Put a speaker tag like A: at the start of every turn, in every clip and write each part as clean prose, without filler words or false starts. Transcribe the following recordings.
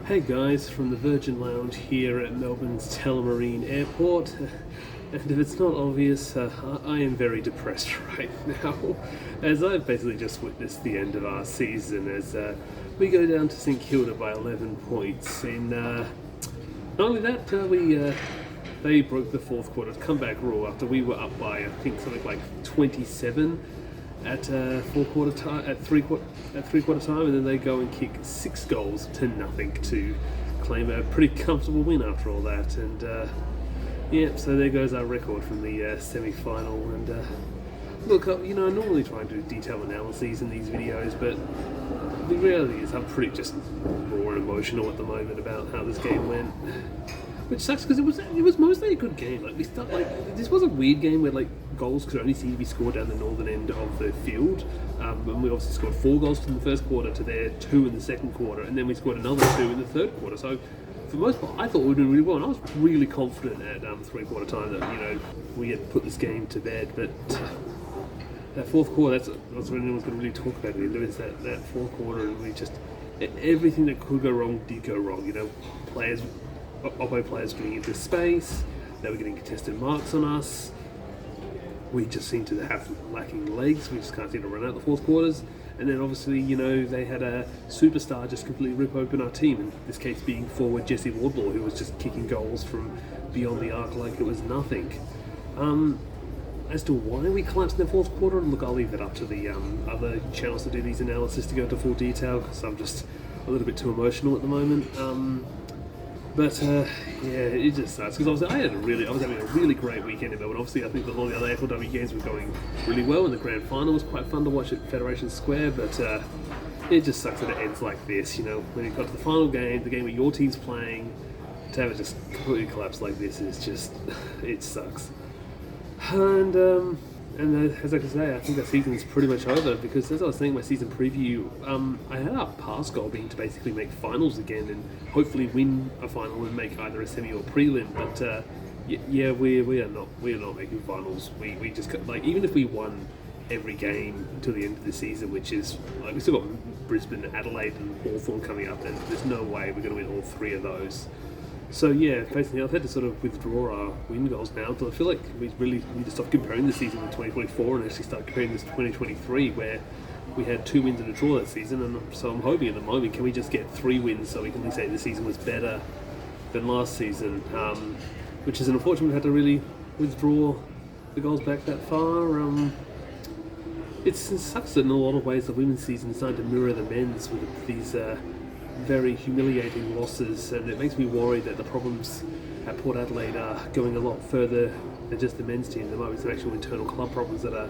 A: Hey guys, from the Virgin Lounge here at Melbourne's Tullamarine Airport. And if it's not obvious, I am very depressed right now, as I've basically just witnessed the end of our season as we go down to St Kilda by 11 points. And not only that, they broke the fourth quarter comeback rule after we were up by I think something like 27 at three quarter time, and then they go and kick 6 goals to nothing to claim a pretty comfortable win after all that. And so there goes our record from the semi-final. And look, I normally try and do detailed analyses in these videos, but the reality is I'm pretty just raw and emotional at the moment about how this game went. Which sucks because it was mostly a good game. This was a weird game where goals could only seem to be scored down the northern end of the field, and we obviously scored 4 goals in the first quarter to their 2 in the second quarter, and then we scored another 2 in the third quarter. So for the most part, I thought we were doing really well, and I was really confident at 3/4 time that we had put this game to bed. But that fourth quarter, that's what anyone's going to really talk about. It's that fourth quarter, and we just everything that could go wrong did go wrong. Oppo players getting into space, they were getting contested marks on us. We just seem to have lacking legs. We just can't seem to run out the fourth quarters. And then obviously, they had a superstar just completely rip open our team. In this case being forward Jesse Wardlaw, who was just kicking goals from beyond the arc like it was nothing. As to why we collapsed in the fourth quarter, look, I'll leave it up to the other channels to do these analysis to go into full detail, because I'm just a little bit too emotional at the moment. But it just sucks because obviously I was having a really great weekend in Melbourne. Obviously, I think that all the other AFLW games were going really well, and the grand final was quite fun to watch at Federation Square. But it just sucks that it ends like this. When you got to the final game, the game where your team's playing, to have it just completely collapse like this is just it sucks. And as I can say, I think that season's pretty much over, because as I was saying in my season preview, I had our past goal being to basically make finals again and hopefully win a final and make either a semi or prelim. But we are not making finals. We just even if we won every game until the end of the season, which is we still got Brisbane, Adelaide, and Hawthorn coming up, and there's no way we're going to win all 3 of those. So basically I've had to sort of withdraw our win goals now, until I feel like we really need to stop comparing the season with 2024 and actually start comparing this to 2023, where we had 2 wins and a draw that season. And so I'm hoping at the moment, can we just get 3 wins so we can say the season was better than last season, which is unfortunate. We've had to really withdraw the goals back that far. It sucks that in a lot of ways the women's season is starting to mirror the men's with these very humiliating losses, and it makes me worried that the problems at Port Adelaide are going a lot further than just the men's team at the moment. It's actual internal club problems that are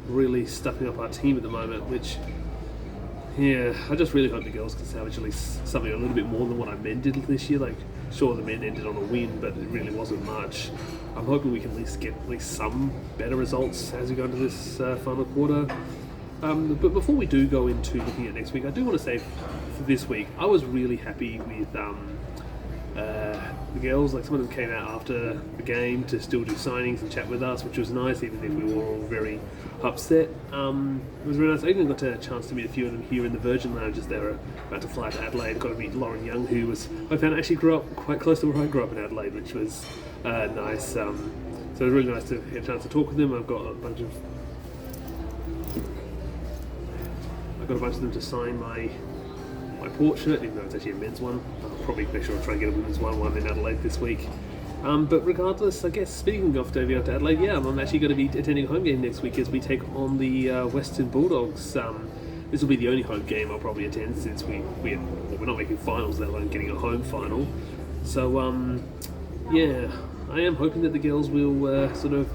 A: really stuffing up our team at the moment, which I just really hope the girls can salvage at least something a little bit more than what our men did this year. Sure, the men ended on a win, but it really wasn't much. I'm hoping we can at least get some better results as we go into this final quarter. But before we do go into looking at next week, I do want to say for this week, I was really happy with the girls. Some of them came out after the game to still do signings and chat with us, which was nice, even if we were all very upset. It was really nice. I even got a chance to meet a few of them here in the Virgin Lounge as they were about to fly to Adelaide. Got to meet Lauren Young, who I found actually grew up quite close to where I grew up in Adelaide, which was nice. So it was really nice to have a chance to talk with them. I've got a bunch of them to sign my portrait, even though it's actually a men's one. I'll probably make sure I try and get a women's one while I'm in Adelaide this week. But regardless, I guess speaking of going to Adelaide, I'm actually going to be attending a home game next week as we take on the Western Bulldogs. This will be the only home game I'll probably attend, since we're not making finals, let alone getting a home final. So I am hoping that the girls will sort of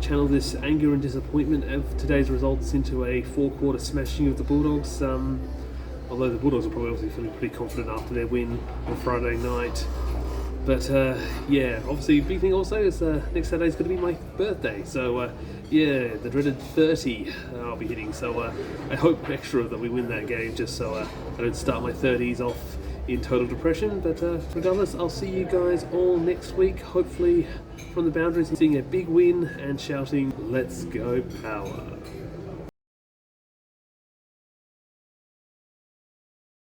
A: channel this anger and disappointment of today's results into a 4-quarter smashing of the Bulldogs. Although the Bulldogs are probably obviously feeling pretty confident after their win on Friday night. But obviously the big thing also is next Saturday is going to be my birthday. So the dreaded 30 I'll be hitting. So I hope extra that we win that game, just so I don't start my 30s off in total depression. But regardless, I'll see you guys all next week, hopefully from the boundaries, seeing a big win and shouting, "Let's go Power!"